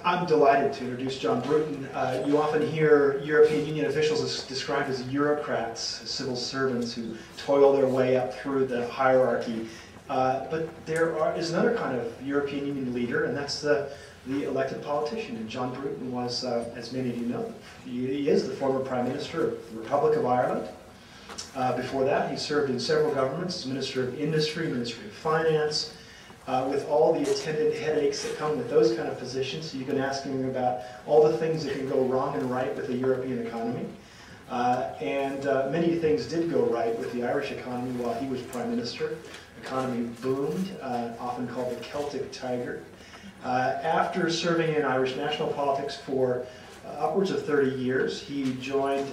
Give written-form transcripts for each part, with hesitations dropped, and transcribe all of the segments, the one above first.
I'm delighted to introduce John Bruton. You often hear European Union officials described as Eurocrats, civil servants who toil their way up through the hierarchy. But there is another kind of European Union leader, and that's the elected politician. And John Bruton was, as many of you know, he is the former Prime Minister of the Republic of Ireland. Before that, he served in several governments as Minister of Industry, Ministry of Finance, with all the attendant headaches that come with those kind of positions. So you can ask him about all the things that can go wrong and right with the European economy. Many things did go right with the Irish economy while he was Prime Minister. The economy boomed, often called the Celtic Tiger. After serving in Irish national politics for upwards of 30 years, he joined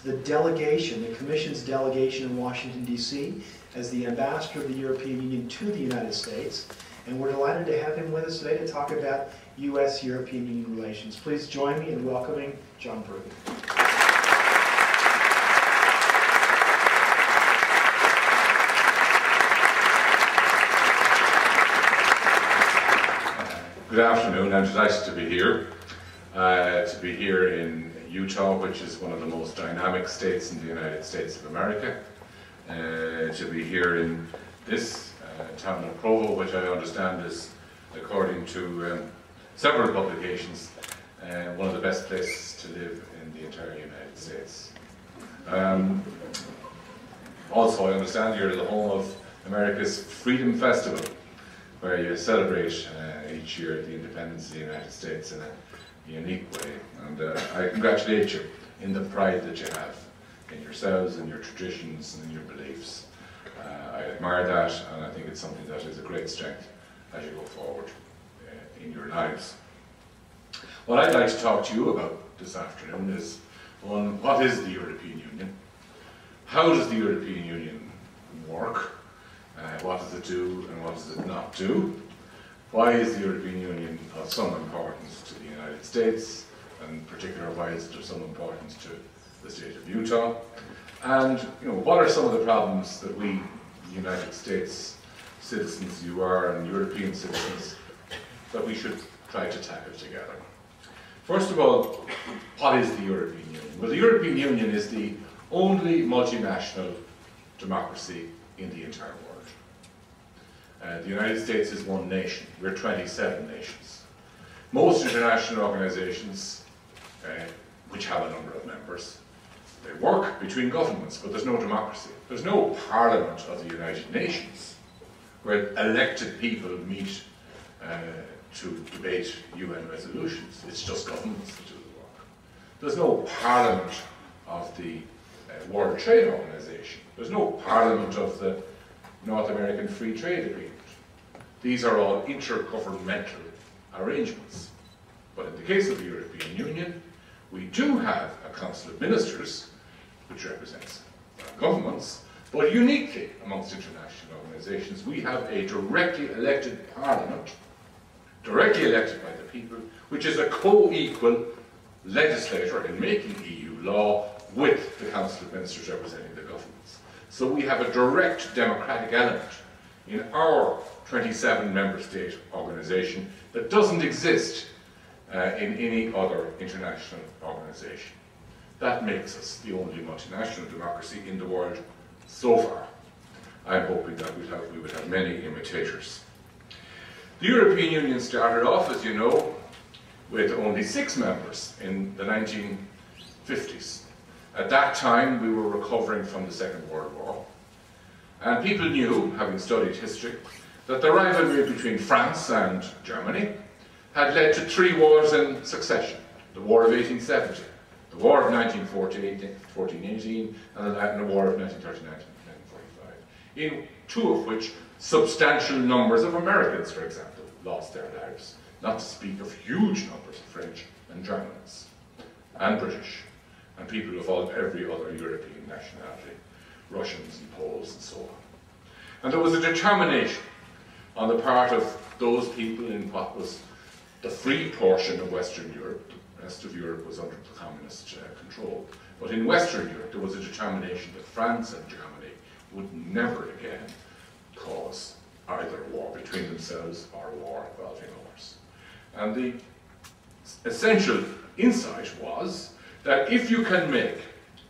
the delegation, the Commission's delegation in Washington, D.C., as the ambassador of the European Union to the United States. And we're delighted to have him with us today to talk about U.S.-European Union relations. Please join me in welcoming John Bruton. Good afternoon. I'm delighted to be here. In Utah, which is one of the most dynamic states in the United States of America. To be here in this town of Provo, which I understand is, according to several publications, one of the best places to live in the entire United States. Also, I understand you're the home of America's Freedom Festival, where you celebrate each year the independence of the United States in a unique way. And I congratulate you in the pride that you have in yourselves and your traditions and in your beliefs. I admire that, and I think it's something that is a great strength as you go forward in your lives. What I'd like to talk to you about this afternoon is, one, what is the European Union? How does the European Union work? What does it do and what does it not do? Why is the European Union of some importance to the United States, and in particular, why is it of some importance to the state of Utah? And what are some of the problems that we, United States citizens you are, and European citizens, that we should try to tackle together? First of all, what is the European Union? Well, the European Union is the only multinational democracy in the entire world. The United States is one nation. We're 27 nations. Most international organizations, which have a number of members, they work between governments, but there's no democracy. There's no Parliament of the United Nations, where elected people meet to debate UN resolutions. It's just governments that do the work. There's no Parliament of the World Trade Organization. There's no Parliament of the North American Free Trade Agreement. These are all intergovernmental arrangements. But in the case of the European Union, we do have a Council of Ministers, which represents governments, but uniquely amongst international organizations, we have a directly elected Parliament, directly elected by the people, which is a co-equal legislator in making EU law with the Council of Ministers representing the governments. So we have a direct democratic element in our 27 member state organization that doesn't exist in any other international organization. That makes us the only multinational democracy in the world so far. I'm hoping that we would have many imitators. The European Union started off, as you know, with only 6 members in the 1950s. At that time, we were recovering from the Second World War. And people knew, having studied history, that the rivalry between France and Germany had led to 3 wars in succession. The War of 1870, the War of 1418, and the War of 1939-1945, in 2 of which substantial numbers of Americans, for example, lost their lives, not to speak of huge numbers of French and Germans, and British, and people of every other European nationality, Russians and Poles and so on. And there was a determination on the part of those people in what was the free portion of Western Europe. The rest of Europe was under communist control. But in Western Europe, there was a determination that France and Germany would never again cause either war between themselves or war involving others. And the essential insight was that if you can make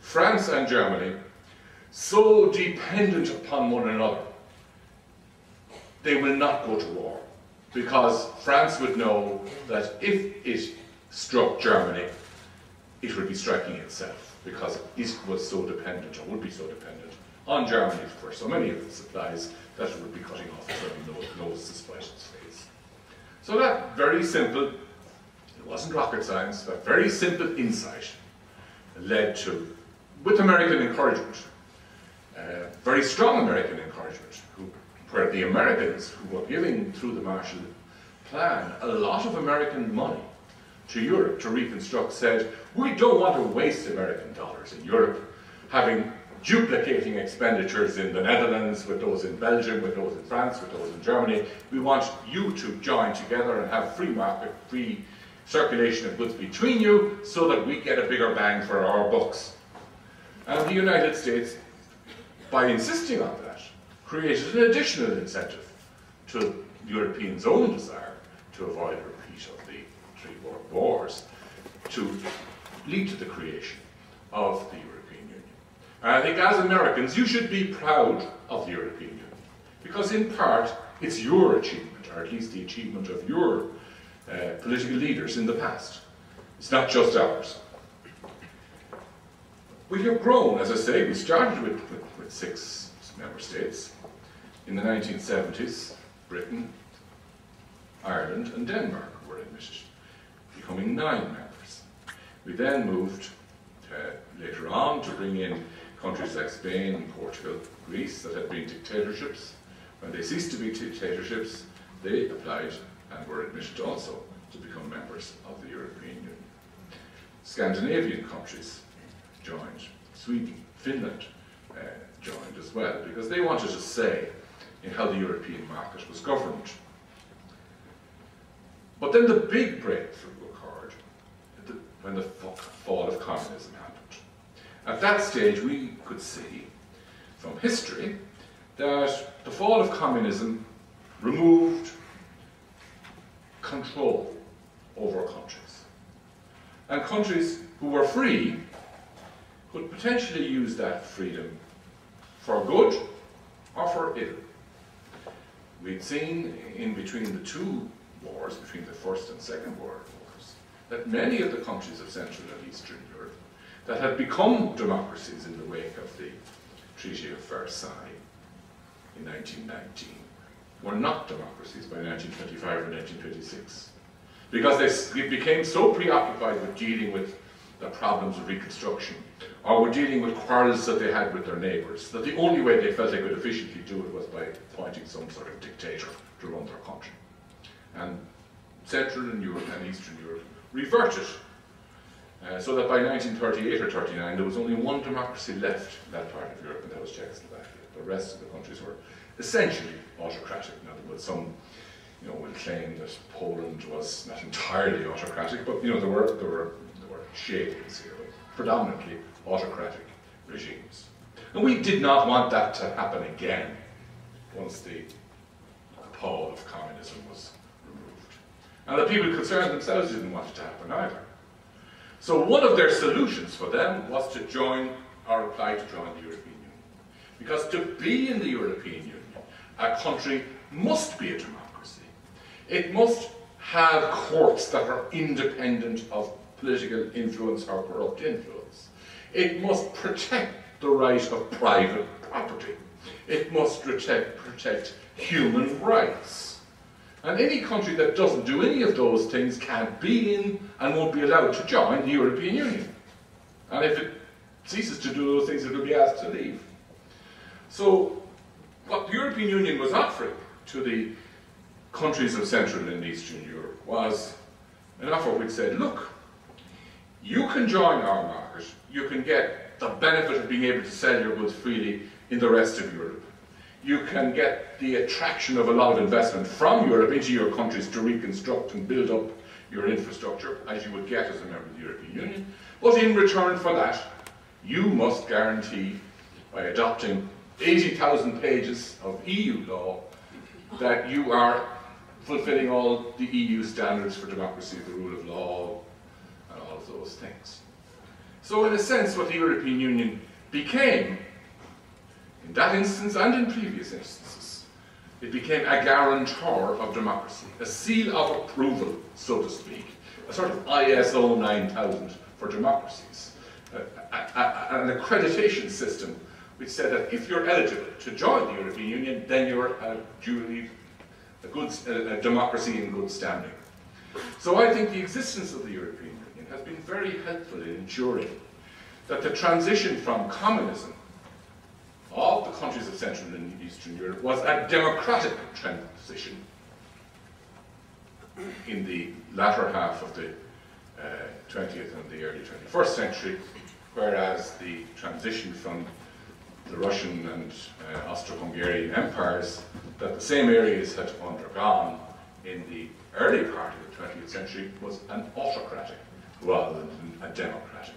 France and Germany so dependent upon one another, they will not go to war. Because France would know that if it struck Germany, it would be striking itself, because it was so dependent, or would be so dependent, on Germany for so many of the supplies that it would be cutting off its very nose to spite its face. So that very simple, it wasn't rocket science, but very simple insight led to, with American encouragement, very strong American encouragement, where the Americans, who were giving through the Marshall Plan a lot of American money to Europe to reconstruct, said, we don't want to waste American dollars in Europe, having duplicating expenditures in the Netherlands, with those in Belgium, with those in France, with those in Germany. We want you to join together and have free market, free circulation of goods between you, so that we get a bigger bang for our bucks. And the United States, by insisting on that, created an additional incentive to Europeans' own desire to avoid a repeat of the three world wars, to lead to the creation of the European Union. And I think as Americans, you should be proud of the European Union, because in part, it's your achievement, or at least the achievement of your political leaders in the past. It's not just ours. We have grown, as I say, we started with 6 member states. In the 1970s, Britain, Ireland and Denmark were admitted, becoming 9 members. We then moved later on to bring in countries like Spain, Portugal, Greece that had been dictatorships. When they ceased to be dictatorships, they applied and were admitted also to become members of the European Union. Scandinavian countries joined, Sweden, Finland joined as well, because they wanted a say in how the European market was governed. But then the big breakthrough occurred when the fall of communism happened. At that stage, we could see from history that the fall of communism removed control over countries. And countries who were free could potentially use that freedom for good or for ill. We'd seen in between the 2 wars, between the First and Second World Wars, that many of the countries of Central and Eastern Europe that had become democracies in the wake of the Treaty of Versailles in 1919 were not democracies by 1925 or 1926, because they became so preoccupied with dealing with the problems of reconstruction, or were dealing with quarrels that they had with their neighbours, that the only way they felt they could efficiently do it was by appointing some sort of dictator to run their country. And Central and Europe and Eastern Europe reverted, so that by 1938 or 39 there was only one democracy left in that part of Europe, and that was Czechoslovakia. The rest of the countries were essentially autocratic. In other words, some will claim that Poland was not entirely autocratic, but there were shadings here, predominantly autocratic regimes. And we did not want that to happen again once the pall of communism was removed. And the people concerned themselves didn't want it to happen either. So one of their solutions for them was to join, or apply to join the European Union. Because to be in the European Union, a country must be a democracy. It must have courts that are independent of political influence or corrupt influence. It must protect the right of private property. It must protect human rights. And any country that doesn't do any of those things can't be in and won't be allowed to join the European Union. And if it ceases to do those things, it will be asked to leave. So what the European Union was offering to the countries of Central and Eastern Europe was an offer which said, look, you can join our market, you can get the benefit of being able to sell your goods freely in the rest of Europe. You can get the attraction of a lot of investment from Europe into your countries to reconstruct and build up your infrastructure, as you would get as a member of the European Union. But in return for that, you must guarantee, by adopting 80,000 pages of EU law, that you are fulfilling all the EU standards for democracy, the rule of law, and all of those things. So in a sense, what the European Union became, in that instance and in previous instances, it became a guarantor of democracy, a seal of approval, so to speak, a sort of ISO 9000 for democracies, an accreditation system which said that if you're eligible to join the European Union, then you're a democracy in good standing. So I think the existence of the European Union has been very helpful in ensuring that the transition from communism of the countries of Central and Eastern Europe was a democratic transition in the latter half of the 20th and the early 21st century, whereas the transition from the Russian and Austro-Hungarian empires that the same areas had undergone in the early part of the 20th century was an autocratic rather than a democratic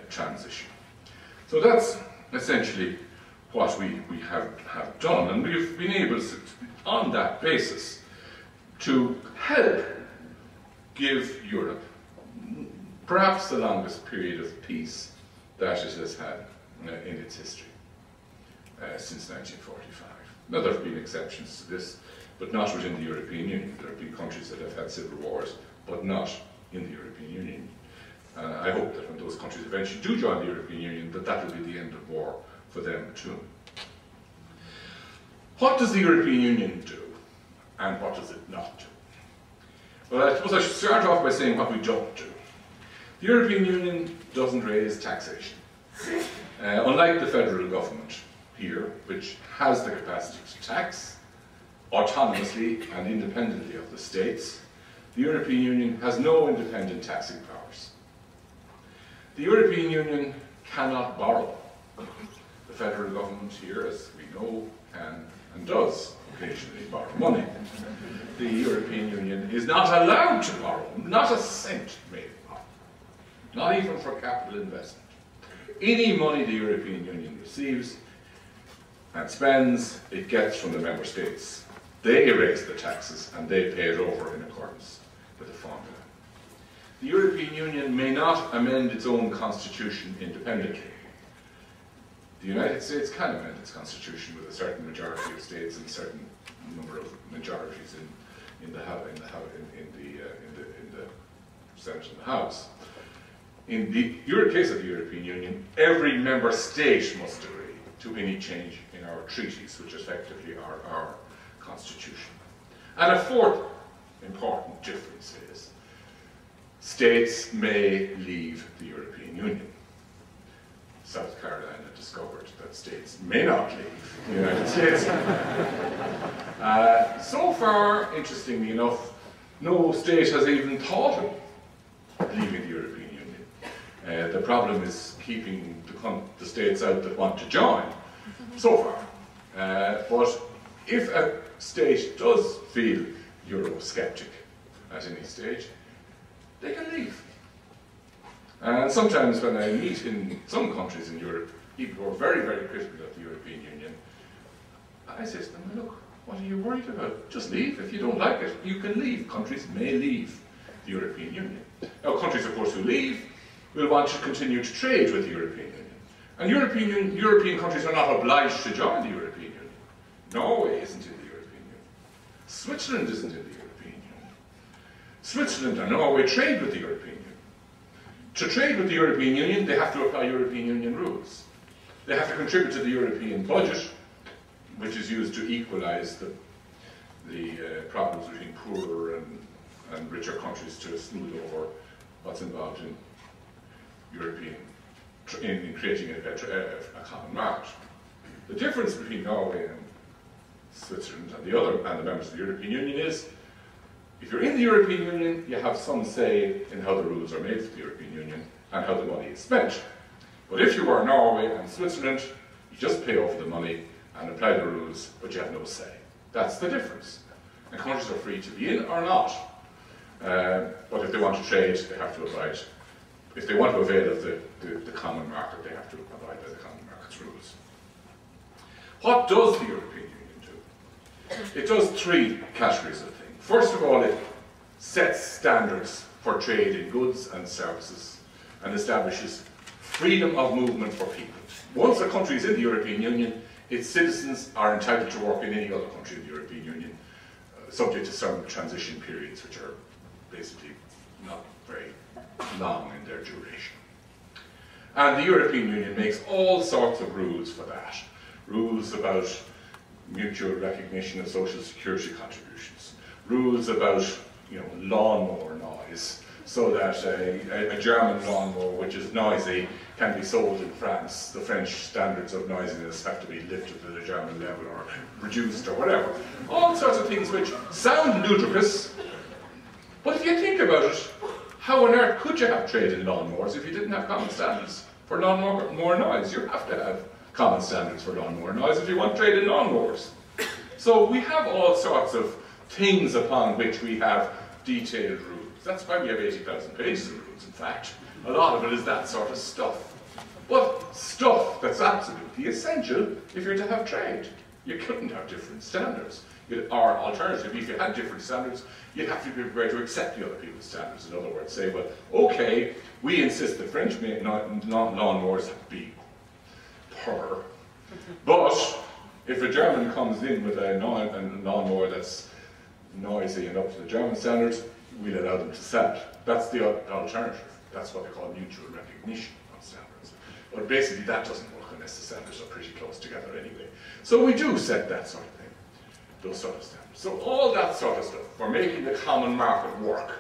transition. So that's essentially what we have done, and we've been able to, on that basis, to help give Europe perhaps the longest period of peace that it has had in its history since 1945. Now, there have been exceptions to this, but not within the European Union. There have been countries that have had civil wars, but not in the European Union. I hope that when those countries eventually do join the European Union, that will be the end of war for them too. What does the European Union do, and what does it not do? Well, I suppose I should start off by saying what we don't do. The European Union doesn't raise taxation. Unlike the federal government here, which has the capacity to tax autonomously and independently of the states, the European Union has no independent taxing powers. The European Union cannot borrow. The federal government here, as we know, can and does occasionally borrow money. The European Union is not allowed to borrow, not a cent may borrow, not even for capital investment. Any money the European Union receives and spends, it gets from the member states. They raise the taxes and they pay it over in accordance with the formula. The European Union may not amend its own constitution independently. The United States can amend its constitution with a certain majority of states and a certain number of majorities in the Senate and the House. In the case of the European Union, every member state must agree to any change in our treaties, which effectively are our constitution. And a fourth important difference is states may leave the European Union. South Carolina discovered that states may not leave the United States. So far, interestingly enough, no state has even thought of leaving the European Union. The problem is keeping the states out that want to join, so far. But if a state does feel Eurosceptic at any stage, they can leave. And sometimes when I meet in some countries in Europe, people who are very, very critical of the European Union, I say to them, look, what are you worried about? Just leave. If you don't like it, you can leave. Countries may leave the European Union. Now, countries, of course, who leave will want to continue to trade with the European Union. And European countries are not obliged to join the European Union. Norway isn't in the European Union. Switzerland isn't in the European Union. Switzerland and Norway trade with the European Union. To trade with the European Union, they have to apply European Union rules. They have to contribute to the European budget, which is used to equalise the problems between poorer and richer countries to smooth over what's involved in in creating a common market. The difference between Norway and Switzerland and the members of the European Union is, if you're in the European Union, you have some say in how the rules are made for the European Union and how the money is spent. But if you are Norway and Switzerland, you just pay over the money and apply the rules, but you have no say. That's the difference. And countries are free to be in or not. But if they want to trade, they have to abide. If they want to avail of the common market, they have to abide by the common market's rules. What does the European Union do? It does three categories of things. First of all, it sets standards for trade in goods and services and establishes freedom of movement for people. Once a country is in the European Union, its citizens are entitled to work in any other country in the European Union, subject to some transition periods, which are basically not very long in their duration. And the European Union makes all sorts of rules for that. Rules about mutual recognition of social security contributions. Rules about, lawnmower noise, so that a German lawnmower which is noisy can be sold in France. The French standards of noisiness have to be lifted to the German level or reduced or whatever. All sorts of things which sound ludicrous, but if you think about it, how on earth could you have trade in lawnmowers if you didn't have common standards for lawnmower noise? You have to have common standards for lawnmower noise if you want trade in lawnmowers. So we have all sorts of things upon which we have detailed rules. That's why we have 80,000 pages of rules, in fact. A lot of it is that sort of stuff. But stuff that's absolutely essential if you're to have trade. You couldn't have different standards. Or alternatively, if you had different standards, you'd have to be prepared to accept the other people's standards. In other words, say, well, okay, we insist that French lawnmowers have to be purr. But if a German comes in with a lawnmower that's noisy and up to the German standards, we'll allow them to sell it. That's the alternative. That's what they call mutual recognition of standards. But basically that doesn't work unless the standards are pretty close together anyway. So we do set that sort of thing, those sort of standards. So all that sort of stuff for making the common market work,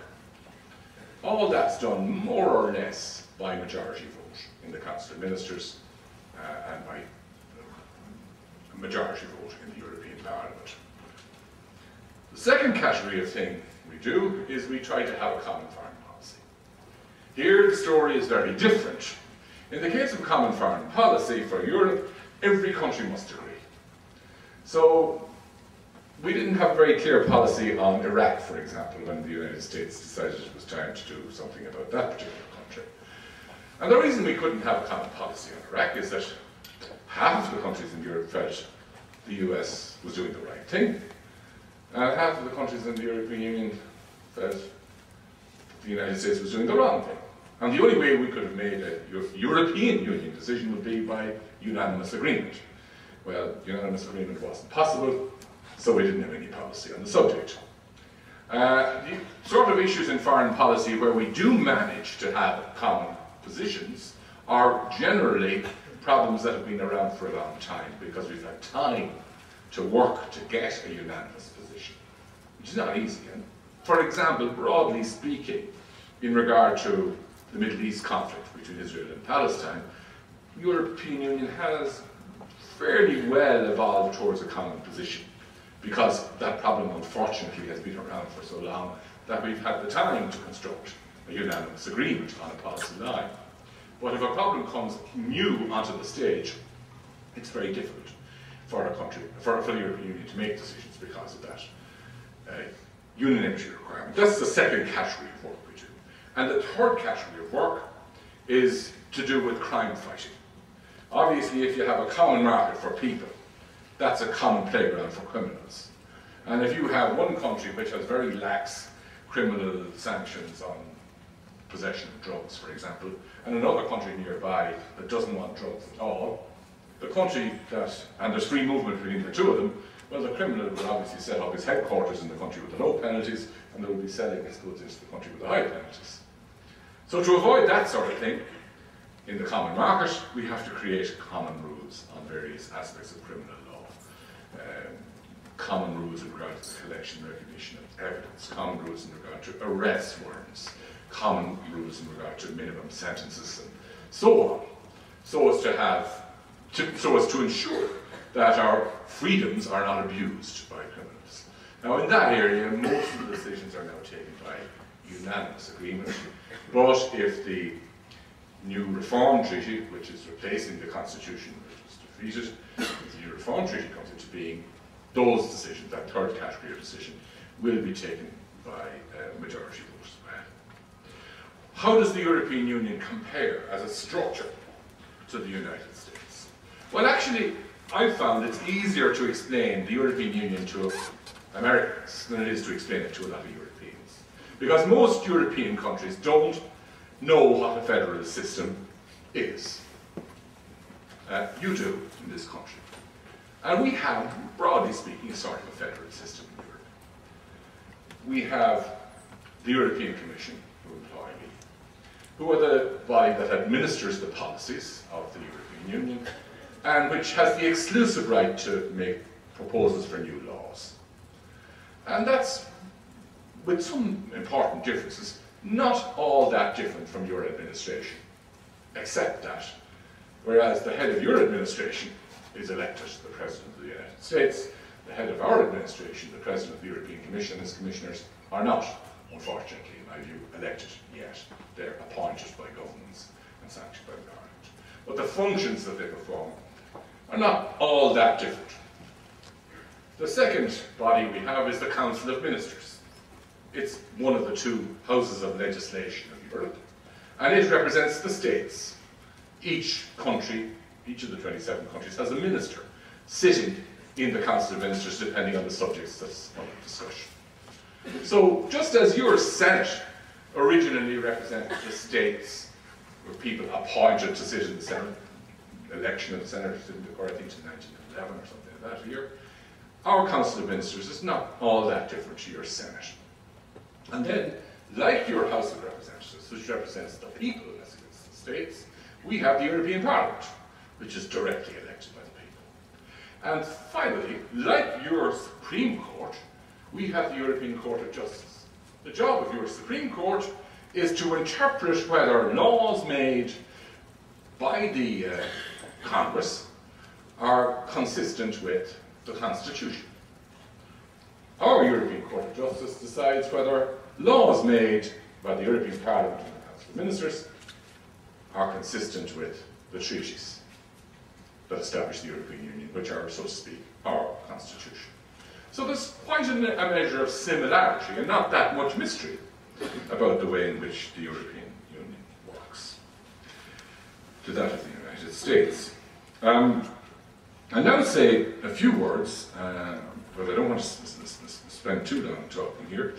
all that's done more or less by majority vote in the Council of Ministers and by majority vote in the European Parliament. The second category of thing we do is we try to have a common foreign policy. Here the story is very different. In the case of common foreign policy for Europe, every country must agree. So we didn't have a very clear policy on Iraq, for example, when the United States decided it was time to do something about that particular country. And the reason we couldn't have a common policy on Iraq is that half of the countries in Europe felt the US was doing the right thing, and half of the countries in the European Union felt the United States was doing the wrong thing. And the only way we could have made a European Union decision would be by unanimous agreement. Well, unanimous agreement wasn't possible, so we didn't have any policy on the subject. The sort of issues in foreign policy where we do manage to have common positions are generally problems that have been around for a long time because we've had time to work to get a unanimous position, which is not easy. And for example, broadly speaking, in regard to the Middle East conflict between Israel and Palestine, the European Union has fairly well evolved towards a common position because that problem unfortunately has been around for so long that we've had the time to construct a unanimous agreement on a policy line. But if a problem comes new onto the stage, it's very difficult for a country, for the European Union to make decisions because of that unanimity requirement. That's the second category of work we do. And the third category of work is to do with crime fighting. Obviously, if you have a common market for people, that's a common playground for criminals. And if you have one country which has very lax criminal sanctions on possession of drugs, for example, and another country nearby that doesn't want drugs at all, the country that, and there's free movement between the two of them, well, the criminal will obviously set up his headquarters in the country with the low penalties, and they will be selling his goods into the country with the high penalties. So to avoid that sort of thing, in the common market, we have to create common rules on various aspects of criminal law. Common rules in regard to the collection and recognition of evidence, common rules in regard to arrest warrants, common rules in regard to minimum sentences, and so on, so as to ensure that our freedoms are not abused by criminals. Now, in that area, most of the decisions are now taken by unanimous agreement, but if the new Reform Treaty, which is replacing the Constitution which was defeated, if the new Reform Treaty comes into being, those decisions, that third category of decision, will be taken by majority vote as well. How does the European Union compare as a structure to the United States? Well, actually, I've found it's easier to explain the European Union to Americans than it is to explain it to a lot of Europeans. Because most European countries don't know what a federal system is. You do in this country. And we have, broadly speaking, a sort of a federal system in Europe. We have the European Commission, who employ me, who are the body that administers the policies of the European Union, and which has the exclusive right to make proposals for new laws. And that's, with some important differences, not all that different from your administration, except that, whereas the head of your administration is elected the President of the United States, the head of our administration, the President of the European Commission, and his commissioners are not, unfortunately, in my view, elected yet. They're appointed by governments and sanctioned by Parliament. But the functions that they perform are not all that different. The second body we have is the Council of Ministers. It's one of the two houses of legislation of Europe, and it represents the states. Each country, each of the 27 countries, has a minister sitting in the Council of Ministers depending on the subjects that's under discussion. So just as your Senate originally represented the states, where people appointed to sit in the Senate, election of the senators didn't occur, I think, in 1911 or something like that here, our Council of Ministers is not all that different to your Senate. And then, like your House of Representatives, which represents the people as against the states, we have the European Parliament, which is directly elected by the people. And finally, like your Supreme Court, we have the European Court of Justice. The job of your Supreme Court is to interpret whether laws made by the Congress are consistent with the Constitution. Our European Court of Justice decides whether laws made by the European Parliament and the Council of Ministers are consistent with the treaties that establish the European Union, which are, so to speak, our Constitution. So there's quite a measure of similarity and not that much mystery about the way in which the European Union works to that of the United States. I'll now say a few words, but I don't want to spend too long talking here,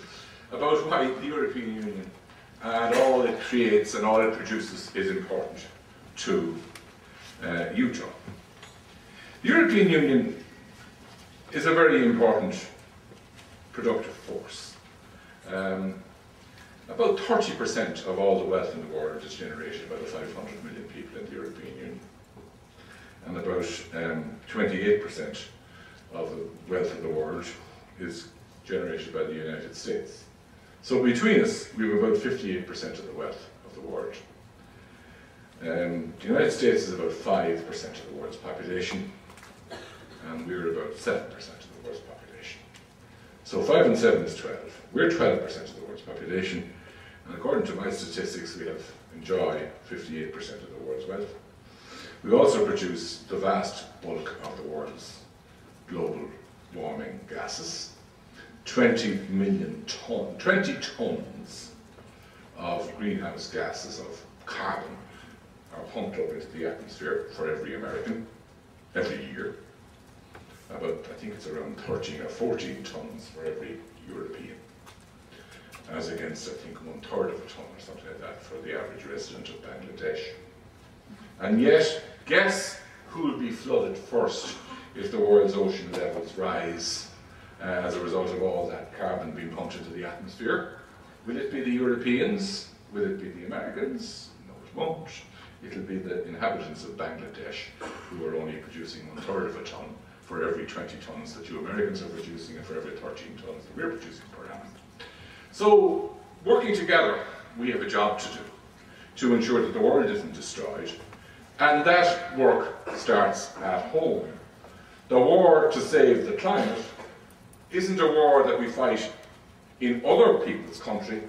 about why the European Union and all it creates and all it produces is important to Utah. The European Union is a very important productive force. About 30% of all the wealth in the world is generated by the 500 million people in the European Union. And about 28% of the wealth of the world is generated by the United States. So between us, we have about 58% of the wealth of the world. The United States is about 5% of the world's population, and we're about 7% of the world's population. So 5 and 7 is 12. We're 12% of the world's population, and according to my statistics, we enjoy 58% of the world's wealth. We also produce the vast bulk of the world's global warming gases. 20 tons of greenhouse gases of carbon are pumped up into the atmosphere for every American, every year. About, I think it's around 13 or 14 tons for every European, as against, I think, 1/3 of a ton or something like that for the average resident of Bangladesh. And yet, guess who will be flooded first if the world's ocean levels rise as a result of all that carbon being pumped into the atmosphere? Will it be the Europeans? Will it be the Americans? No, it won't. It'll be the inhabitants of Bangladesh who are only producing 1/3 of a ton for every 20 tons that you Americans are producing and for every 13 tons that we're producing per annum. So, working together, we have a job to do to ensure that the world isn't destroyed, and that work starts at home. The war to save the climate isn't a war that we fight in other people's country,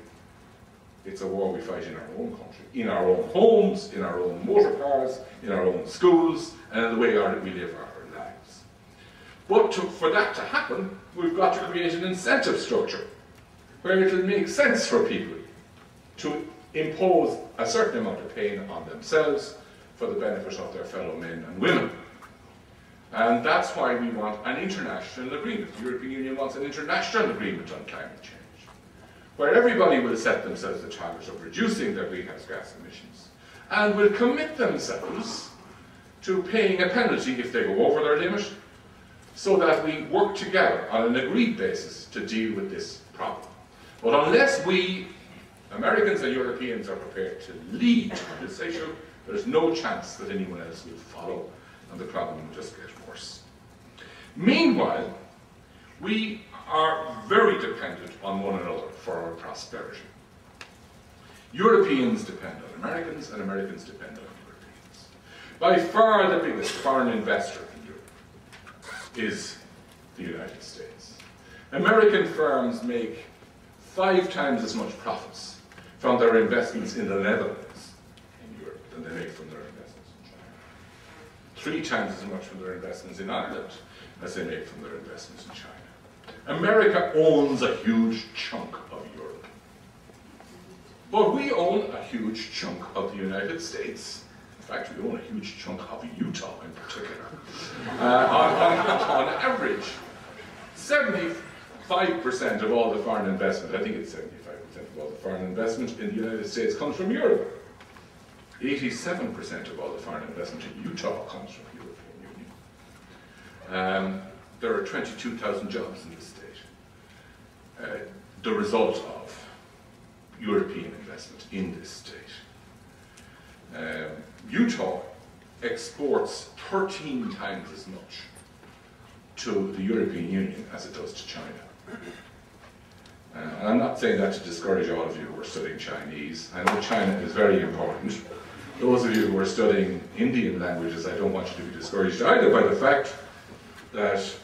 it's a war we fight in our own country, in our own homes, in our own motor cars, in our own schools, and in the way we live our lives. But for that to happen, we've got to create an incentive structure where it'll make sense for people to impose a certain amount of pain on themselves for the benefit of their fellow men and women. And that's why we want an international agreement. The European Union wants an international agreement on climate change, where everybody will set themselves the target of reducing their greenhouse gas emissions and will commit themselves to paying a penalty if they go over their limit, so that we work together on an agreed basis to deal with this problem. But unless we, Americans and Europeans, are prepared to lead on this issue, there's no chance that anyone else will follow, and the problem will just get worse. Meanwhile, we are very dependent on one another for our prosperity. Europeans depend on Americans, and Americans depend on Europeans. By far the biggest foreign investor in Europe is the United States. American firms make 5 times as much profits from their investments in the Netherlands in Europe than they make from their investments in China. 3 times as much from their investments in Ireland as they make from their investments in China. America owns a huge chunk of Europe. But we own a huge chunk of the United States. In fact, we own a huge chunk of Utah in particular. On average, 75% of all the foreign investment, I think it's 75% of all the foreign investment in the United States comes from Europe. 87% of all the foreign investment in Utah comes from the European Union. There are 22,000 jobs in this state. The result of European investment in this state. Utah exports 13 times as much to the European Union as it does to China. And I'm not saying that to discourage all of you who are studying Chinese. I know China is very important. Those of you who are studying Indian languages, I don't want you to be discouraged either by the fact that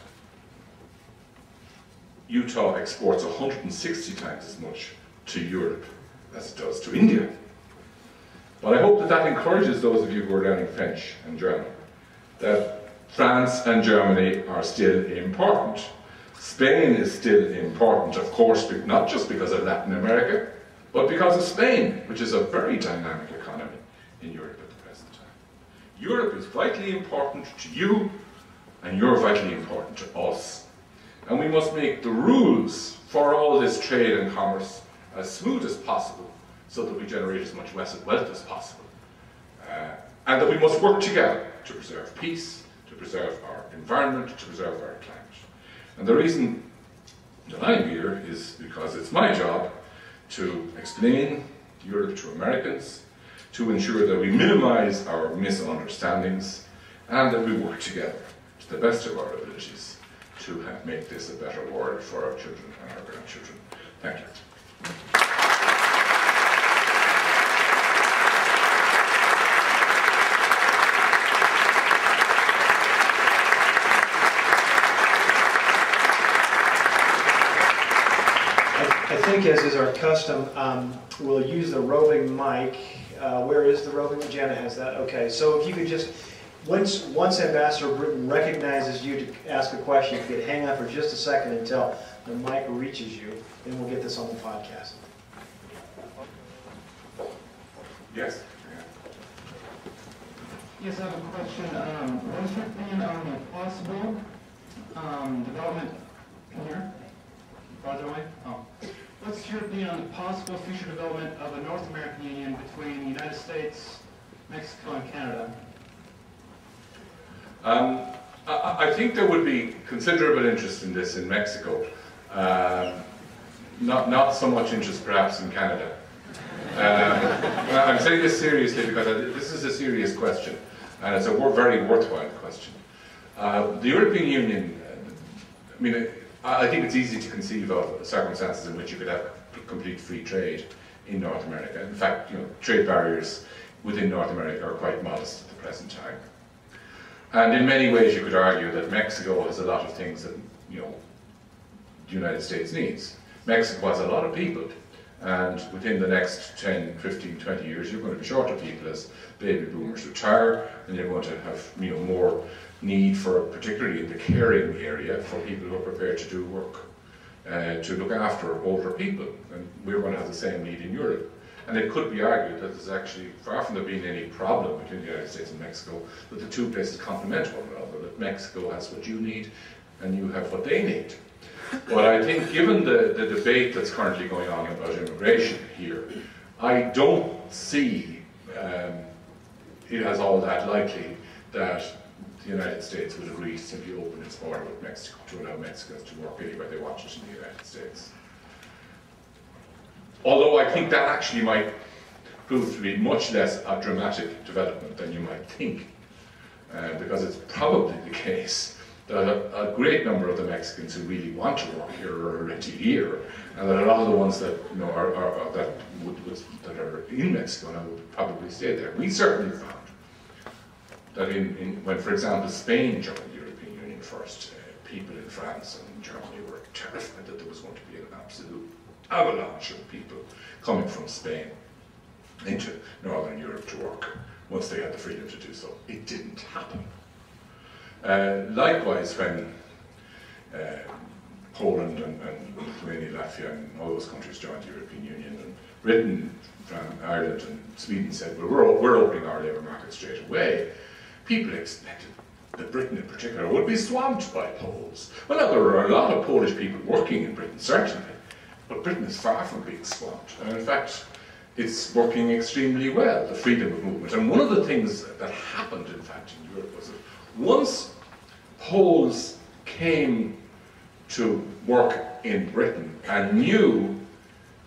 Utah exports 160 times as much to Europe as it does to India. But I hope that that encourages those of you who are learning French and German, that France and Germany are still important. Spain is still important, of course, not just because of Latin America, but because of Spain, which is a very dynamic economy in Europe at the present time. Europe is vitally important to you, and you're vitally important to us. And we must make the rules for all this trade and commerce as smooth as possible, so that we generate as much wealth as possible. And that we must work together to preserve peace, to preserve our environment, to preserve our climate. And the reason that I'm here is because it's my job to explain Europe to Americans, to ensure that we minimize our misunderstandings, and that we work together to the best of our abilities to make this a better world for our children and our grandchildren. Thank you. I think, as is our custom, we'll use the roving mic. Where is the roving? Jana has that. Okay, so if you could just, once Ambassador Bruton recognizes you to ask a question, if you could hang on for just a second until the mic reaches you, then we'll get this on the podcast. Yes? Yes, I have a question. What's your opinion on the possible development? Can you hear? Farther away? Oh. What's your opinion on the possible future development of a North American Union between the United States, Mexico, and Canada? I think there would be considerable interest in this in Mexico. Not so much interest perhaps in Canada. I'm saying this seriously because this is a serious question, and it's a very worthwhile question. The European Union, I mean, I think it's easy to conceive of circumstances in which you could have complete free trade in North America. In fact, trade barriers within North America are quite modest at the present time. And in many ways you could argue that Mexico has a lot of things that the United States needs. Mexico has a lot of people, and within the next 10, 15, 20 years you're going to be short of people as baby boomers retire, and you're going to have more need for, particularly in the caring area, for people who are prepared to do work, to look after older people. And we're going to have the same need in Europe. And it could be argued that there's actually, far from there being any problem between the United States and Mexico, that the two places complement one another, that Mexico has what you need and you have what they need. But I think given the debate that's currently going on about immigration here, I don't see it as all that likely that the United States would agree to simply open its border with Mexico to allow Mexicans to work anywhere they want in the United States. Although I think that actually might prove to be much less a dramatic development than you might think, because it's probably the case that a great number of the Mexicans who really want to work here are already here, and that a lot of the ones that that are in Mexico now would probably stay there. We certainly found that when, for example, Spain joined the European Union first, people in France and Germany were terrified that there was going to be an absolute avalanche of people coming from Spain into Northern Europe to work once they had the freedom to do so. It didn't happen. Likewise, when Poland and Lithuania, Latvia and all those countries joined the European Union, and Britain, Ireland and Sweden said, well, we're opening our labour market straight away, people expected that Britain in particular would be swamped by Poles. Well, now, there are a lot of Polish people working in Britain, certainly, but Britain is far from being swamped. And in fact, it's working extremely well, the freedom of movement. And one of the things that happened, in fact, in Europe was that once Poles came to work in Britain and knew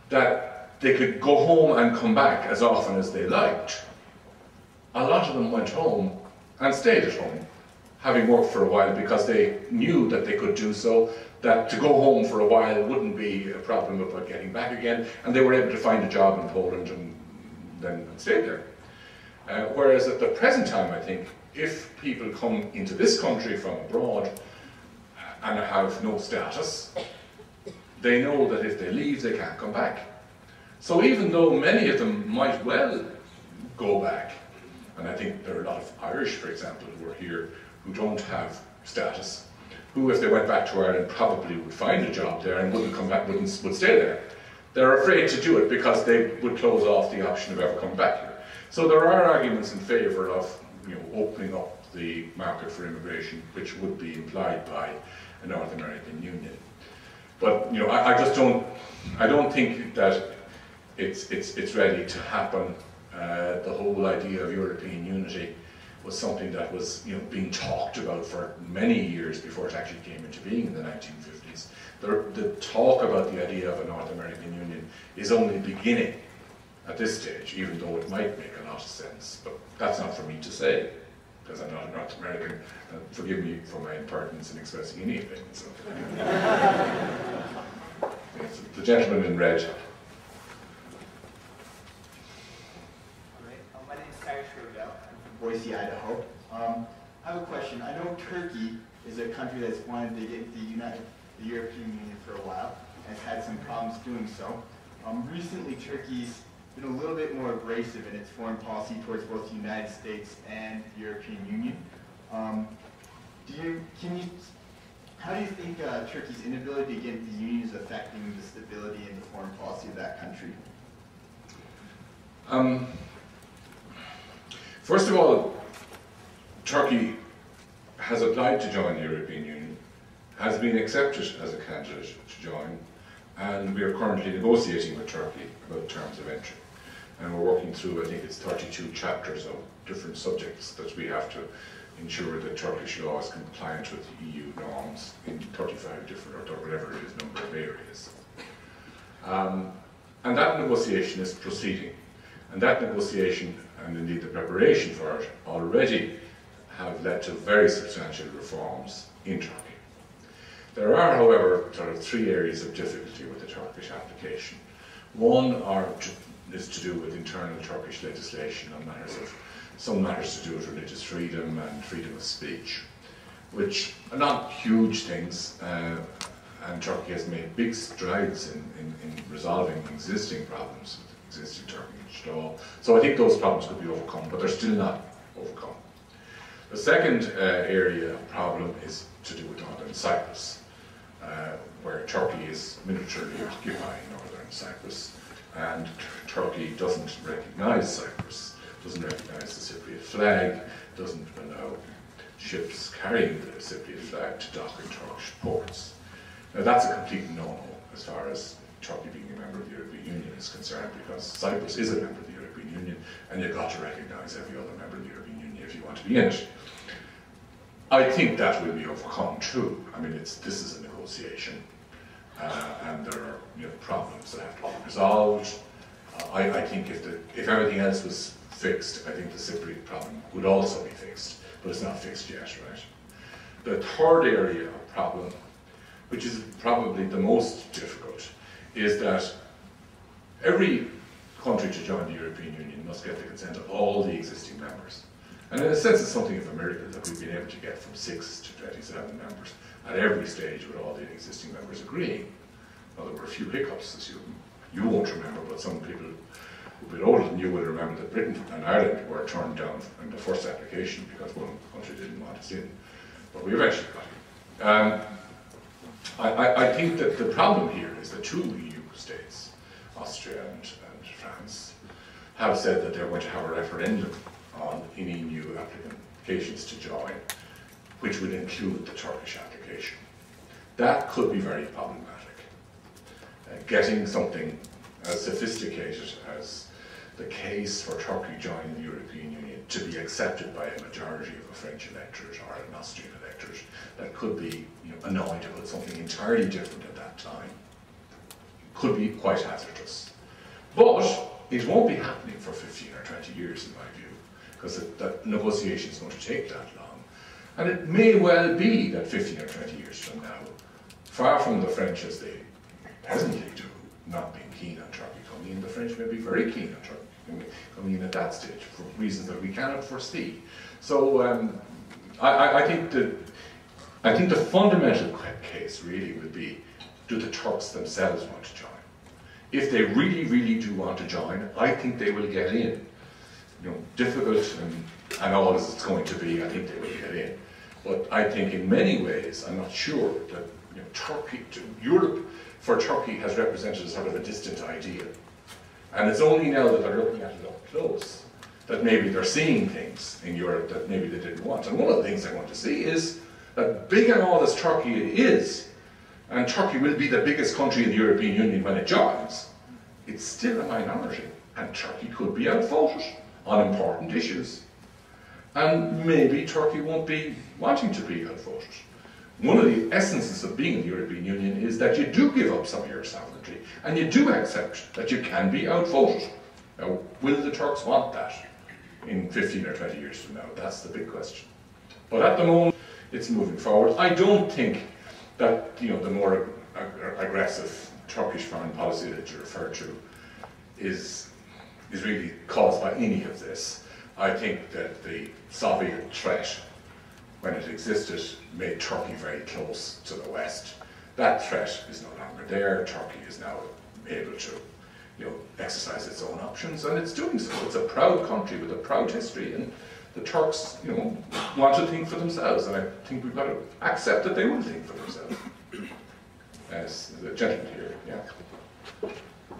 that they could go home and come back as often as they liked, a lot of them went home and stayed at home, having worked for a while because they knew that they could do so, that to go home for a while wouldn't be a problem about getting back again, and they were able to find a job in Poland and then stayed there. Whereas at the present time, I think, if people come into this country from abroad and have no status, they know that if they leave, they can't come back. So even though many of them might well go back, and I think there are a lot of Irish, for example, who are here who don't have status, who, if they went back to Ireland, probably would find a job there and wouldn't come back, would stay there. They're afraid to do it because they would close off the option of ever coming back here. So there are arguments in favour of opening up the market for immigration, which would be implied by a North American Union. But I don't think that it's ready to happen. The whole idea of European unity was something that was being talked about for many years before it actually came into being in the 1950s. The talk about the idea of a North American Union is only beginning at this stage, even though it might make a lot of sense. But that's not for me to say, because I'm not a North American. Forgive me for my impertinence in expressing any opinion. So. The gentleman in red. Boise, Idaho. I have a question. I know Turkey is a country that's wanted to get the European Union for a while and has had some problems doing so. Recently, Turkey's been a little bit more abrasive in its foreign policy towards both the United States and the European Union. How do you think Turkey's inability to get into the Union is affecting the stability and the foreign policy of that country? First of all, Turkey has applied to join the European Union, has been accepted as a candidate to join, and we are currently negotiating with Turkey about terms of entry. And we're working through, I think it's 32 chapters of different subjects that we have to ensure that Turkish law is compliant with EU norms in 35 different, or whatever it is, number of areas. And that negotiation is proceeding. And that negotiation, and indeed the preparation for it, already have led to very substantial reforms in Turkey. There are, however, sort of three areas of difficulty with the Turkish application. One is to do with internal Turkish legislation on some matters to do with religious freedom and freedom of speech, which are not huge things, and Turkey has made big strides in resolving existing problems with existing Turkish law. So I think those problems could be overcome, but they're still not overcome. The second area of problem is to do with Northern Cyprus, where Turkey is militarily occupying Northern Cyprus. and Turkey doesn't recognise Cyprus, doesn't recognise the Cypriot flag, doesn't allow ships carrying the Cypriot flag to dock in Turkish ports. Now that's a complete no-no as far as Turkey being a member of the European Union is concerned, because Cyprus is a member of the European Union, and you've got to recognise every other member of the European Union if you want to be in it. I think that will be overcome too. I mean, this is a negotiation, and there are problems that have to be resolved. I think if everything else was fixed, I think the Cypriot problem would also be fixed, but it's not fixed yet, right? The third area of problem, which is probably the most difficult, is that every country to join the European Union must get the consent of all the existing members. And in a sense, it's something of a miracle that we've been able to get from 6 to 27 members at every stage with all the existing members agreeing. Well, there were a few hiccups, as you won't remember, but some people a bit older than you will remember that Britain and Ireland were turned down in the first application because one country didn't want us in. But we eventually got in. I think that the problem here is that 2 EU states, Austria and France, have said that they're going to have a referendum on any new applications to join, which would include the Turkish application. That could be very problematic. Getting something as sophisticated as the case for Turkey joining the European Union to be accepted by a majority of a French electorate or an Austrian electorate, that could be annoying to put something entirely different at that time, could be quite hazardous. But it won't be happening for 15 or 20 years in my view, because that negotiation is going to take that long. And it may well be that 15 or 20 years from now, far from the French as they presently do, not being keen on Turkey coming in, the French may be very keen on Turkey coming in at that stage for reasons that we cannot foresee. So I think the fundamental case really would be, do the Turks themselves want to join? If they really, really do want to join, I think they will get in. Difficult and all as it's going to be, I think they will get in. But I think in many ways, I'm not sure that Europe for Turkey has represented a sort of a distant idea. And it's only now that they're looking at it up close that maybe they're seeing things in Europe that maybe they didn't want. And one of the things they want to see is that big and all as Turkey is, and Turkey will be the biggest country in the European Union when it joins, it's still a minority, and Turkey could be outvoted on important issues. And maybe Turkey won't be wanting to be outvoted. One of the essences of being in the European Union is that you do give up some of your sovereignty, and you do accept that you can be outvoted. Now, will the Turks want that in 15 or 20 years from now? That's the big question. But at the moment, it's moving forward. I don't think that the more aggressive Turkish foreign policy that you refer to is really caused by any of this. I think that the Soviet threat, when it existed, made Turkey very close to the West. That threat is no longer there. Turkey is now able to exercise its own options, and it's doing so. It's a proud country with a proud history, and the Turks want to think for themselves, and I think we've got to accept that they will think for themselves. As the gentleman here, yeah.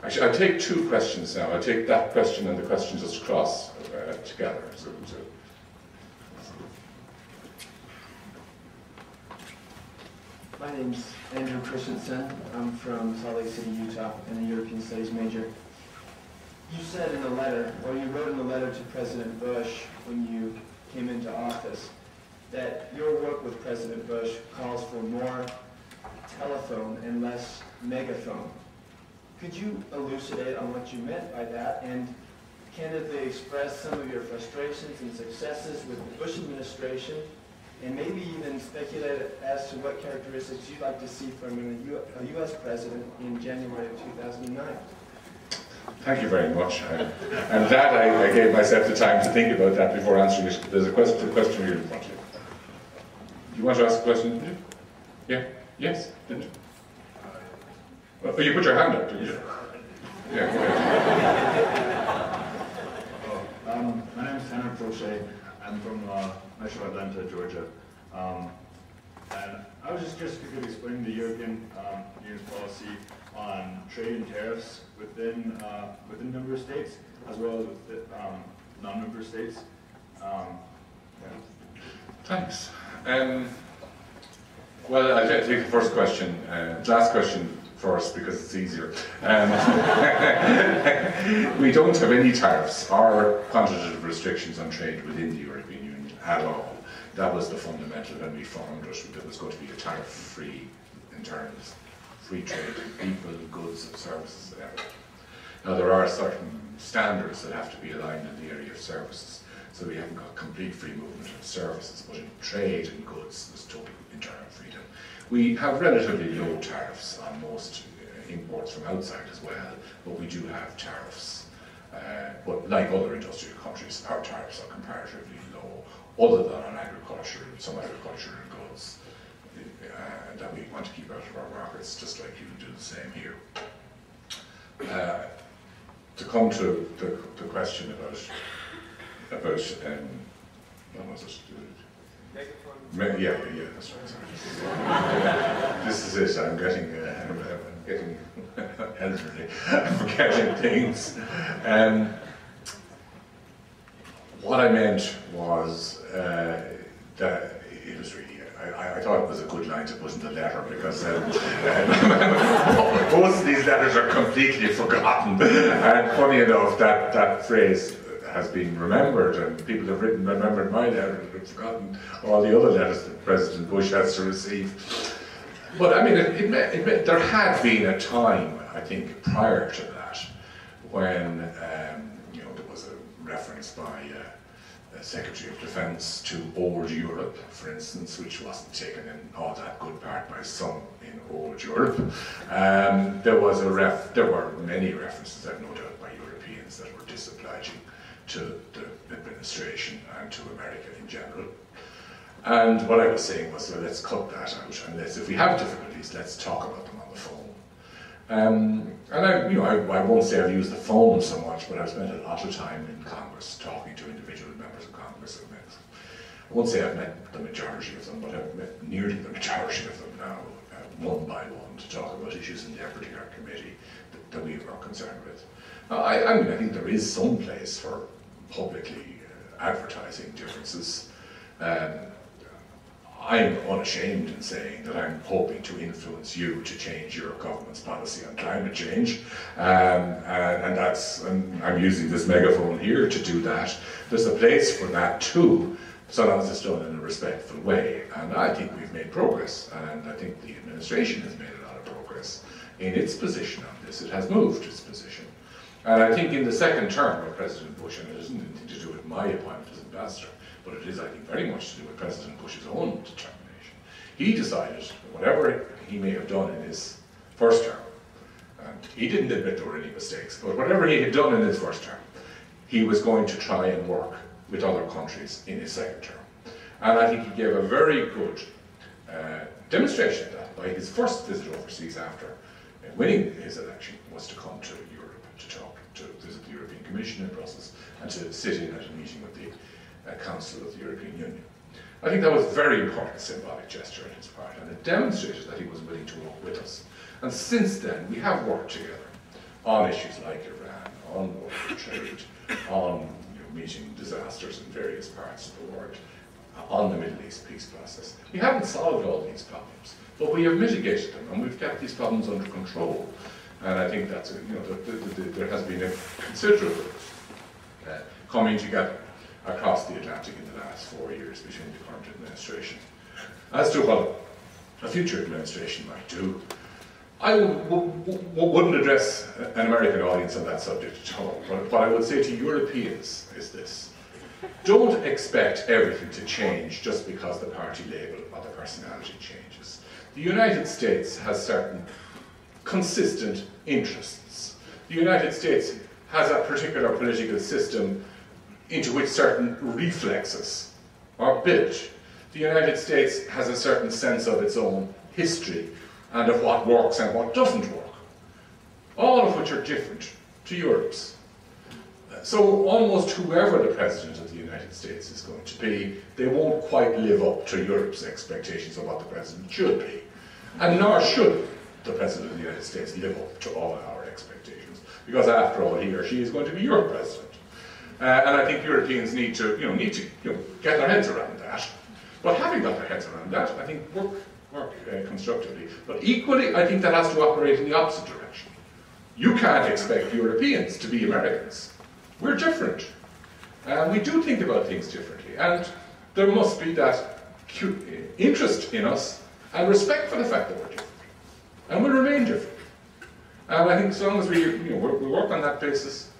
Actually, I'll take 2 questions now. I'll take that question and the question just across together. My name's Andrew Christensen. I'm from Salt Lake City, Utah, and a European Studies major. You said in the letter, or you wrote in the letter to President Bush when you came into office, that your work with President Bush calls for more telephone and less megaphone. Could you elucidate on what you meant by that, and candidly express some of your frustrations and successes with the Bush administration, and maybe even speculate as to what characteristics you'd like to see from a U.S. president in January of 2009? Thank you very much. I'm glad I gave myself the time to think about that before answering it. There's a question here in front of you. Do you want to ask a question, didn't you? Yeah? Yes? Didn't you? Oh, you put your hand up, didn't you? Yeah, go ahead. My name is Henry Crochet. I'm from Metro Atlanta, Georgia. And I was just curious if you could explain the European Union's policy on trade and tariffs within member states, as well as with non-member states. Yeah. Thanks. Well, I'll take the first question, last question first because it's easier. We don't have any tariffs or quantitative restrictions on trade within the European Union at all. That was the fundamental when we formed it. There was going to be a tariff-free in terms free trade in people, goods and services and everything. Now there are certain standards that have to be aligned in the area of services. So we haven't got complete free movement of services, but in trade and goods, there's total internal freedom. We have relatively low tariffs on most imports from outside as well, but we do have tariffs. But like other industrial countries, our tariffs are comparatively low, other than on agriculture, some agricultural goods that we want to keep out of our markets, just like you do the same here. To come to the question about what was it? Yeah, that's right. Sorry. This is it. I'm getting elderly. I'm forgetting things. What I meant was that it was really. I thought it was a good line to put in the letter because most of these letters are completely forgotten. And funny enough, that phrase has been remembered, and people have remembered my letter and have forgotten all the other letters that President Bush has to receive. But I mean, there had been a time, I think, prior to that, when there was a reference by Secretary of Defence to old Europe, for instance, which wasn't taken in all that good part by some in old Europe. There were many references, I've no doubt, by Europeans that were disobliging to the administration and to America in general. And what I was saying was, well, let's cut that out, and if we have difficulties, let's talk about them on the phone. And I won't say I've used the phone so much, but I've spent a lot of time in Congress talking to individual members of Congress. I won't say I've met the majority of them, but I've met nearly the majority of them now, one by one, to talk about issues in their particular committee that we are concerned with. I think there is some place for publicly advertising differences. I'm unashamed in saying that I'm hoping to influence you to change your government's policy on climate change, and I'm using this megaphone here to do that. There's a place for that too, so long as it's done in a respectful way, and I think we've made progress, and I think the administration has made a lot of progress in its position on this. It has moved its position. And I think in the second term of President Bush, and it isn't anything to do with my appointment as ambassador, but it is, I think, very much to do with President Bush's own determination. He decided that whatever he may have done in his first term, and he didn't admit there were any mistakes, but whatever he had done in his first term, he was going to try and work with other countries in his second term. And I think he gave a very good demonstration of that by his first visit overseas after winning his election, was to come to Europe to visit the European Commission in Brussels and to sit in at a meeting with the Council of the European Union. I think that was a very important symbolic gesture on his part, and it demonstrated that he was willing to work with us. And since then, we have worked together on issues like Iran, on world trade, on meeting disasters in various parts of the world, on the Middle East peace process. We haven't solved all these problems, but we have mitigated them, and we've kept these problems under control. And I think that's there has been a considerable coming together across the Atlantic in the last 4 years between the current administration. As to what a future administration might do, I wouldn't address an American audience on that subject at all. But what I would say to Europeans is this: don't expect everything to change just because the party label or the personality changes. The United States has certain consistent interests. The United States has a particular political system into which certain reflexes are built. The United States has a certain sense of its own history and of what works and what doesn't work, all of which are different to Europe's. So almost whoever the President of the United States is going to be, they won't quite live up to Europe's expectations of what the President should be. And nor should the President of the United States live up to all our expectations, because after all, he or she is going to be your President. And I think Europeans need to get their heads around that. But having got their heads around that, I think work constructively. But equally, I think that has to operate in the opposite direction. You can't expect Europeans to be Americans. We're different. We do think about things differently. And there must be that interest in us and respect for the fact that we're different. And we remain different. And I think as long as we work on that basis,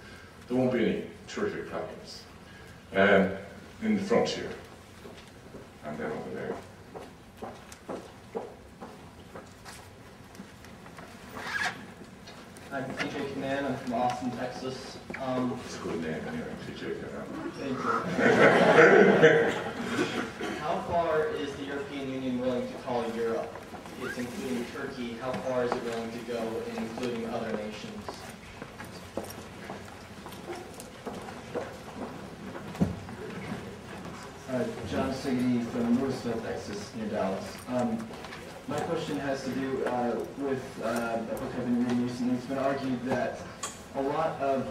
there won't be any terrific problems. In the front here. And then over there. I'm TJ Canan, I'm from Austin, Texas. It's a good name anyway, TJ Canan. Thank you. How far is the European Union willing to call Europe? It's including Turkey. How far is it willing to go in including other nations? John Siggety from Louisville, Texas, near Dallas. My question has to do with a book I've been reading recently. It's been argued that a lot of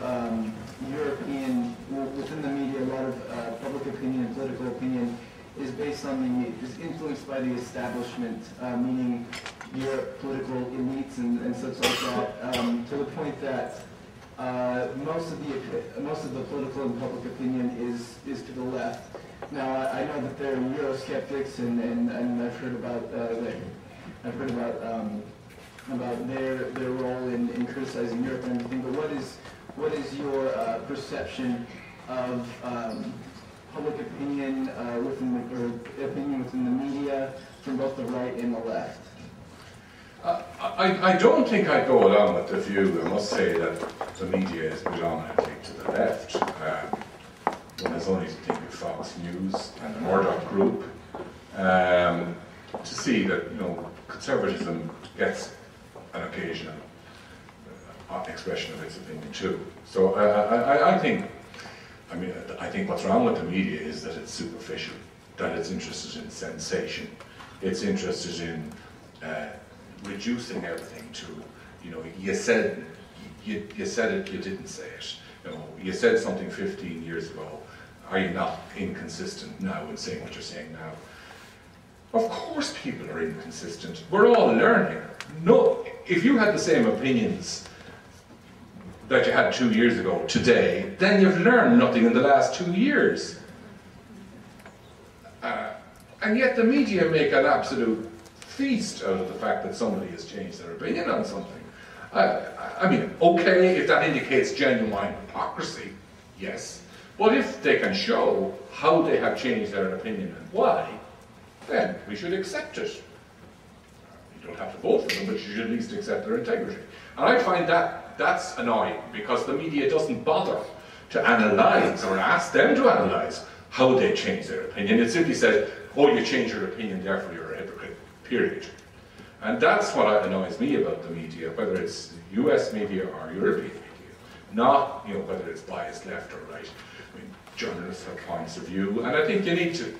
European, within the media, a lot of public opinion and political opinion is based on is influenced by the establishment, meaning Europe, political elites and such like that, to the point that most of the political and public opinion is to the left. Now I know that there are Eurosceptics, and I've heard about about their role in criticizing Europe and everything. But what is your perception of public opinion opinion within the media from both the right and the left? I don't think I go along with the view, I must say, that the media is predominantly to the left. One has only to think of Fox News and the Murdoch Group to see that conservatism gets an occasional expression of its opinion too. So I think what's wrong with the media is that it's superficial, that it's interested in sensation, it's interested in reducing everything to, you said it, you didn't say it. You said something 15 years ago. Are you not inconsistent now in saying what you're saying now? Of course people are inconsistent. We're all learning. No, if you had the same opinions that you had 2 years ago today, then you've learned nothing in the last 2 years. And yet the media make an absolute feast out of the fact that somebody has changed their opinion on something. I mean, okay, if that indicates genuine hypocrisy, yes. But if they can show how they have changed their opinion and why, then we should accept it. You don't have to vote for them, but you should at least accept their integrity. And I find that's annoying, because the media doesn't bother to analyse or ask them to analyse how they change their opinion. It simply says, oh, you change your opinion, therefore you're a hypocrite, period. And that's what annoys me about the media, whether it's US media or European media. Not, whether it's biased left or right. I mean, journalists have points of view, and I think you need to,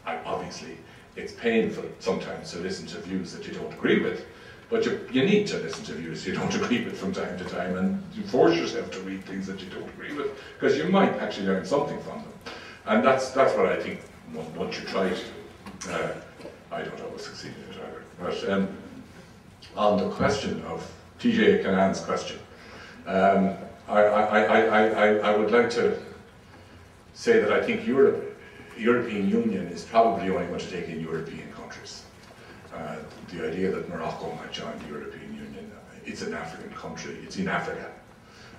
obviously, it's painful sometimes to listen to views that you don't agree with, but you need to listen to views you don't agree with from time to time, and you force yourself to read things that you don't agree with, because you might actually learn something from them. And that's what I think one should try to do. I don't always succeed in it either. But on the question of TJ Canan's question, I would like to say that I think European Union is probably only going to take in European countries. The idea that Morocco might join the European Union, it's an African country, it's in Africa.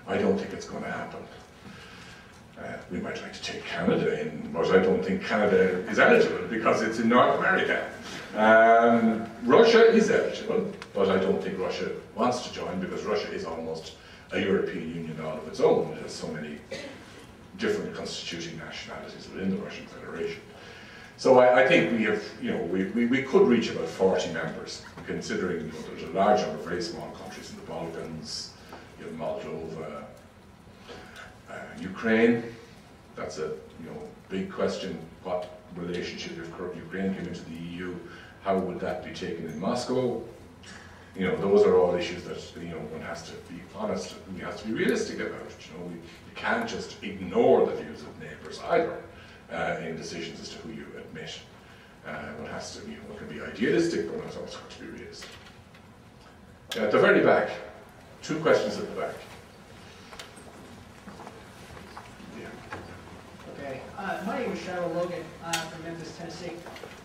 I don't think it's going to happen. We might like to take Canada in, but I don't think Canada is eligible because it's in North America. Russia is eligible, but I don't think Russia wants to join because Russia is almost a European Union all of its own. It has so many different constituting nationalities within the Russian Federation. So I think we have, we could reach about 40 members, considering there's a large number of very small countries in the Balkans, Moldova, Ukraine, that's a big question. What relationship if Ukraine came into the EU? How would that be taken in Moscow? Those are all issues that one has to be honest. We have to be realistic about. We can't just ignore the views of neighbours either in decisions as to who you admit. One has to, one can be idealistic, but one has also got to be realistic. At the very back, 2 questions at the back. Okay, my name is Cheryl Logan from Memphis, Tennessee.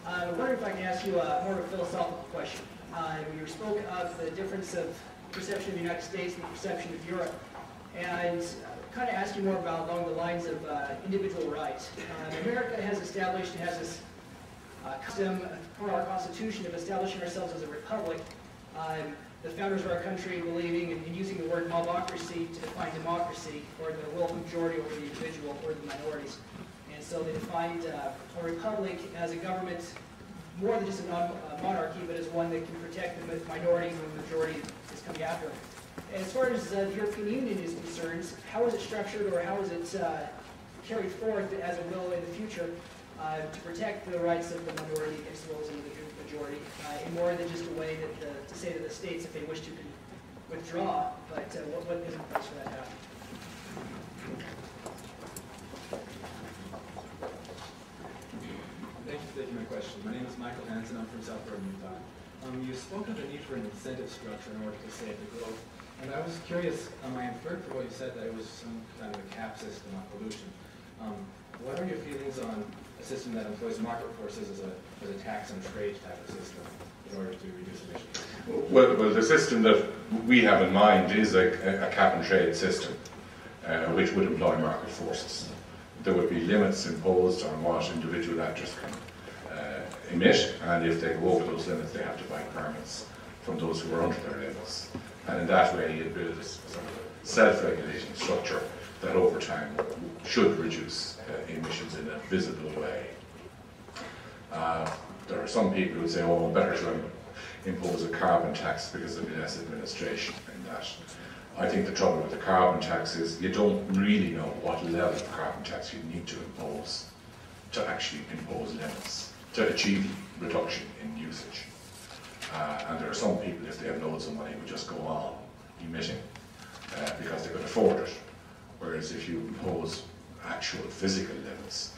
I wonder if I can ask you more of a philosophical question. You spoke of the difference of perception of the United States and the perception of Europe, and kind of ask you more about along the lines of individual rights. America has established, and has this custom for our Constitution of establishing ourselves as a republic. The founders of our country believing in using the word mobocracy to define democracy, or the will of the majority over the individual or the minorities. And so they defined a republic as a government more than just a monarchy, but as one that can protect the minorities when the majority is coming after them. And as far as the European Union is concerned, how is it structured, or how is it carried forth as a will in the future to protect the rights of the minority as well as the majority, in more than just a way that to say to the states if they wish to can withdraw, but what is in place for that to happen? Thank you for taking my question. My name is Michael Hansen. I'm from South Burton, Utah. You spoke of the need for an incentive structure in order to save the growth. And I was curious, I inferred from what you said that it was some kind of a cap system on pollution. What are your feelings on a system that employs market forces as a tax on trade type of system in order to reduce emissions? Well, the system that we have in mind is a cap and trade system, which would employ market forces. There would be limits imposed on what individual actors can emit, and if they go over those limits, they have to buy permits from those who are under their limits. And in that way, you build a sort of self-regulating structure that over time should reduce emissions in a visible way. There are some people who say, oh, better to impose a carbon tax because there'll be less administration in that. I think the trouble with the carbon tax is you don't really know what level of carbon tax you need to impose to actually impose limits, to achieve reduction in usage. And there are some people, if they have loads of money, will just go on emitting because they can afford it. Whereas if you impose actual physical limits,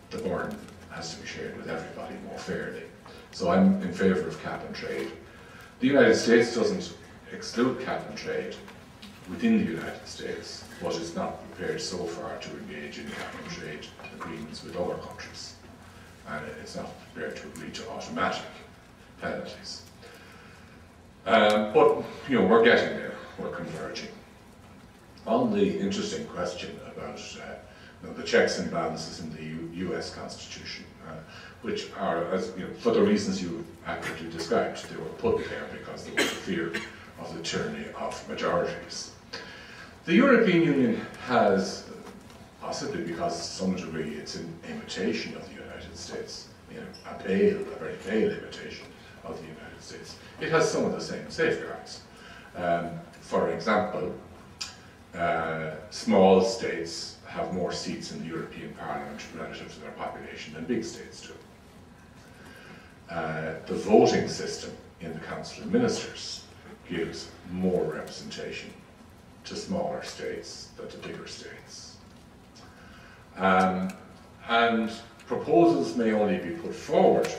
the burden has to be shared with everybody more fairly. So I'm in favour of cap and trade. The United States doesn't exclude cap and trade within the United States, but is not prepared so far to engage in cap and trade agreements with other countries. And it's not prepared to agree to automatic penalties. But we're getting there, we're converging. On the interesting question about the checks and balances in the US Constitution, which are, as for the reasons you accurately described, they were put there because there was a fear of the tyranny of majorities. The European Union has, possibly because to some degree it's an imitation of the United States, a very pale imitation of the United States, it has some of the same safeguards. For example, small states have more seats in the European Parliament relative to their population than big states do. The voting system in the Council of Ministers gives more representation to smaller states than to bigger states. And proposals may only be put forward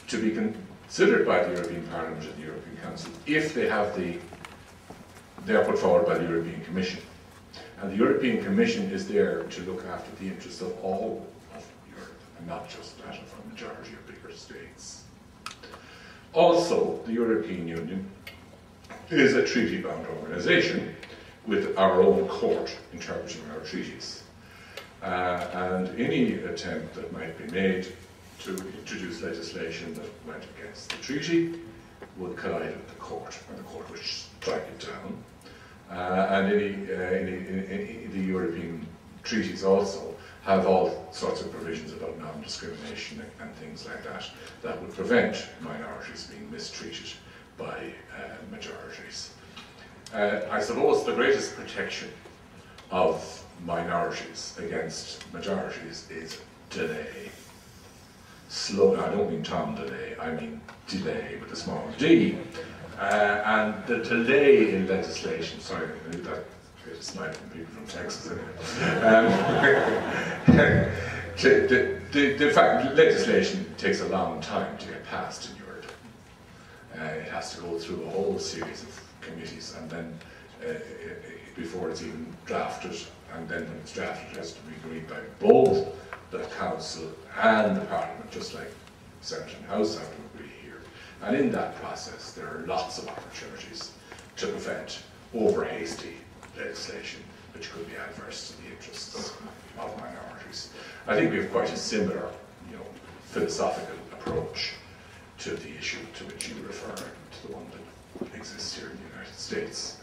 to be considered by the European Parliament and the European Council if they are put forward by the European Commission. And the European Commission is there to look after the interests of all of Europe, and not just that of a majority of bigger states. Also, the European Union is a treaty-bound organisation with our own court interpreting our treaties. And any attempt that might be made to introduce legislation that went against the treaty would collide with the court, and the court would strike it down. And the European treaties also have all sorts of provisions about non-discrimination and things like that that would prevent minorities being mistreated by majorities. I suppose the greatest protection of minorities against majorities is delay. Slow, I don't mean Tom delay, I mean delay with a small d. And the delay in legislation, sorry, that created a smile from people from Texas. The fact legislation takes a long time to get passed in Europe. It has to go through a whole series of committees, and then before it's even drafted, and then when it's drafted it has to be agreed by both the Council and the Parliament, just like Senate and House have to agree here. And in that process there are lots of opportunities to prevent over-hasty legislation which could be adverse to the interests of minorities. I think we have quite a similar, philosophical approach to the issue to which you refer, to the one that exists here in the United States.